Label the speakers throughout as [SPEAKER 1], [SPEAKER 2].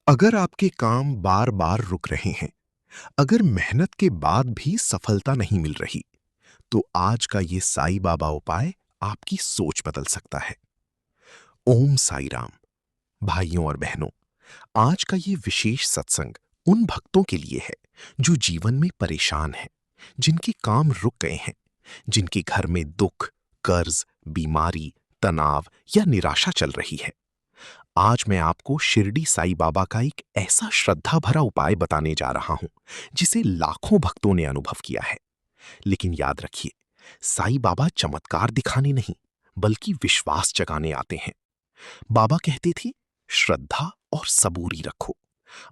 [SPEAKER 1] अगर आपके काम बार बार रुक रहे हैं, अगर मेहनत के बाद भी सफलता नहीं मिल रही, तो आज का ये साईं बाबा उपाय आपकी सोच बदल सकता है। ओम साई राम। भाइयों और बहनों, आज का ये विशेष सत्संग उन भक्तों के लिए है जो जीवन में परेशान हैं, जिनके काम रुक गए हैं, जिनके घर में दुख, कर्ज, बीमारी, तनाव या निराशा चल रही है। आज मैं आपको शिरडी साईं बाबा का एक ऐसा श्रद्धा भरा उपाय बताने जा रहा हूं, जिसे लाखों भक्तों ने अनुभव किया है। लेकिन याद रखिए, साईं बाबा चमत्कार दिखाने नहीं, बल्कि विश्वास जगाने आते हैं। बाबा कहते थे, श्रद्धा और सबूरी रखो।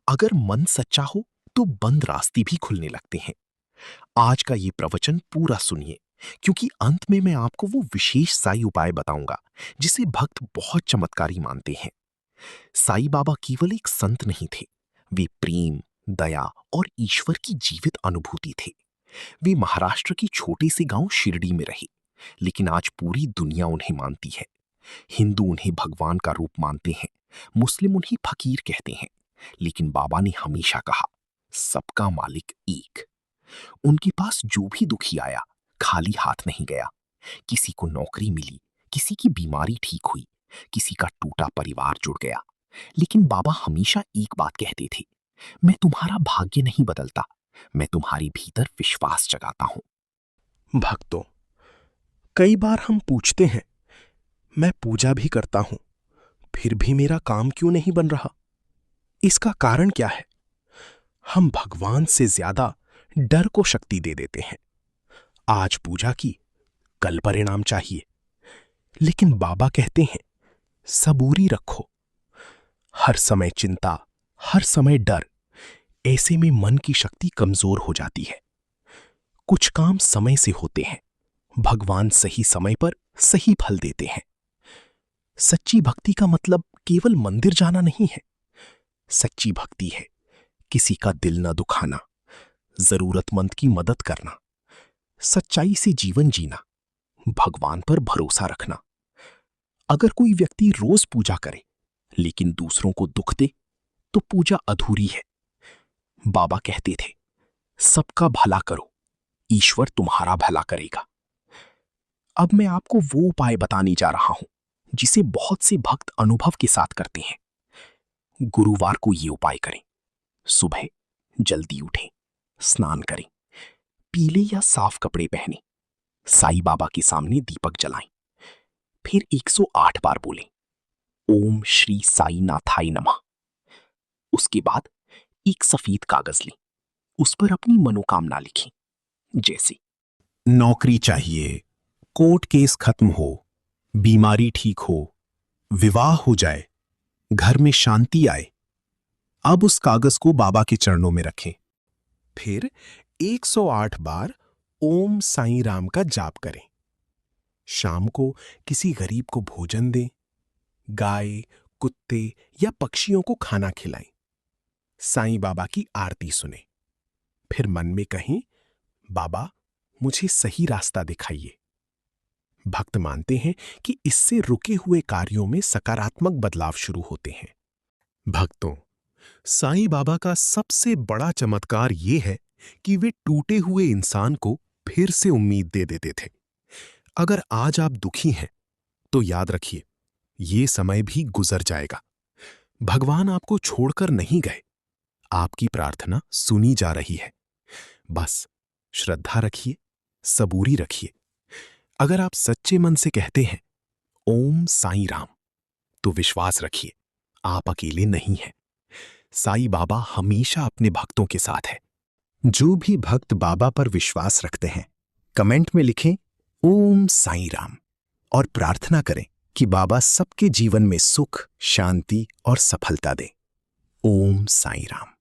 [SPEAKER 1] अगर मन सच्चा हो तो बंद रास्ते भी खुलने लगते हैं। आज का ये प्रवचन पूरा सुनिए, क्योंकि अंत में मैं आपको वो विशेष साईं उपाय बताऊंगा जिसे भक्त बहुत चमत्कारी मानते हैं। साईं बाबा केवल एक संत नहीं थे, वे प्रेम, दया और ईश्वर की जीवित अनुभूति थे। वे महाराष्ट्र के छोटे से गांव शिरडी में रहे, लेकिन आज पूरी दुनिया उन्हें मानती है। हिंदू उन्हें भगवान का रूप मानते हैं, मुस्लिम उन्हें फकीर कहते हैं, लेकिन बाबा ने हमेशा कहा, सबका मालिक एक। उनके पास जो भी दुखी आया, खाली हाथ नहीं गया। किसी को नौकरी मिली, किसी की बीमारी ठीक हुई, किसी का टूटा परिवार जुड़ गया। लेकिन बाबा हमेशा एक बात कहते थे, मैं तुम्हारा भाग्य नहीं बदलता, मैं तुम्हारी भीतर विश्वास जगाता हूं।
[SPEAKER 2] भक्तों, कई बार हम पूछते हैं, मैं पूजा भी करता हूं, फिर भी मेरा काम क्यों नहीं बन रहा? इसका कारण क्या है? हम भगवान से ज्यादा डर को शक्ति दे देते हैं। आज पूजा की, कल परिणाम चाहिए। लेकिन बाबा कहते हैं, सबूरी रखो। हर समय चिंता, हर समय डर, ऐसे में मन की शक्ति कमजोर हो जाती है। कुछ काम समय से होते हैं, भगवान सही समय पर सही फल देते हैं। सच्ची भक्ति का मतलब केवल मंदिर जाना नहीं है। सच्ची भक्ति है किसी का दिल न दुखाना, जरूरतमंद की मदद करना, सच्चाई से जीवन जीना, भगवान पर भरोसा रखना। अगर कोई व्यक्ति रोज पूजा करे लेकिन दूसरों को दुख दे, तो पूजा अधूरी है। बाबा कहते थे, सबका भला करो, ईश्वर तुम्हारा भला करेगा। अब मैं आपको वो उपाय बताने जा रहा हूं जिसे बहुत से भक्त अनुभव के साथ करते हैं। गुरुवार को ये उपाय करें। सुबह जल्दी उठें, स्नान करें, पीले या साफ कपड़े पहनें, साईं बाबा के सामने दीपक जलाएं, फिर 108 बार बोलें, ओम श्री साई नाथाय नमः। उसके बाद एक सफेद कागज लें, उस पर अपनी मनोकामना लिखें, जैसे
[SPEAKER 1] नौकरी चाहिए, कोर्ट केस खत्म हो, बीमारी ठीक हो, विवाह हो जाए, घर में शांति आए। अब उस कागज को बाबा के चरणों में रखें। फिर 108 बार ओम साईं राम का जाप करें। शाम को किसी गरीब को भोजन दें, गाय, कुत्ते या पक्षियों को खाना खिलाएं। साईं बाबा की आरती सुने। फिर मन में कहें, बाबा मुझे सही रास्ता दिखाइए। भक्त मानते हैं कि इससे रुके हुए कार्यों में सकारात्मक बदलाव शुरू होते हैं। भक्तों, साईं बाबा का सबसे बड़ा चमत्कार यह है कि वे टूटे हुए इंसान को फिर से उम्मीद दे देते थे। अगर आज आप दुखी हैं, तो याद रखिए, ये समय भी गुजर जाएगा। भगवान आपको छोड़कर नहीं गए, आपकी प्रार्थना सुनी जा रही है। बस श्रद्धा रखिए, सबूरी रखिए। अगर आप सच्चे मन से कहते हैं, ओम साईं राम, तो विश्वास रखिए, आप अकेले नहीं हैं। साईं बाबा हमेशा अपने भक्तों के साथ है। जो भी भक्त बाबा पर विश्वास रखते हैं, कमेंट में लिखें ओम साईं राम और प्रार्थना करें कि बाबा सबके जीवन में सुख, शांति और सफलता दें। ओम साईं राम।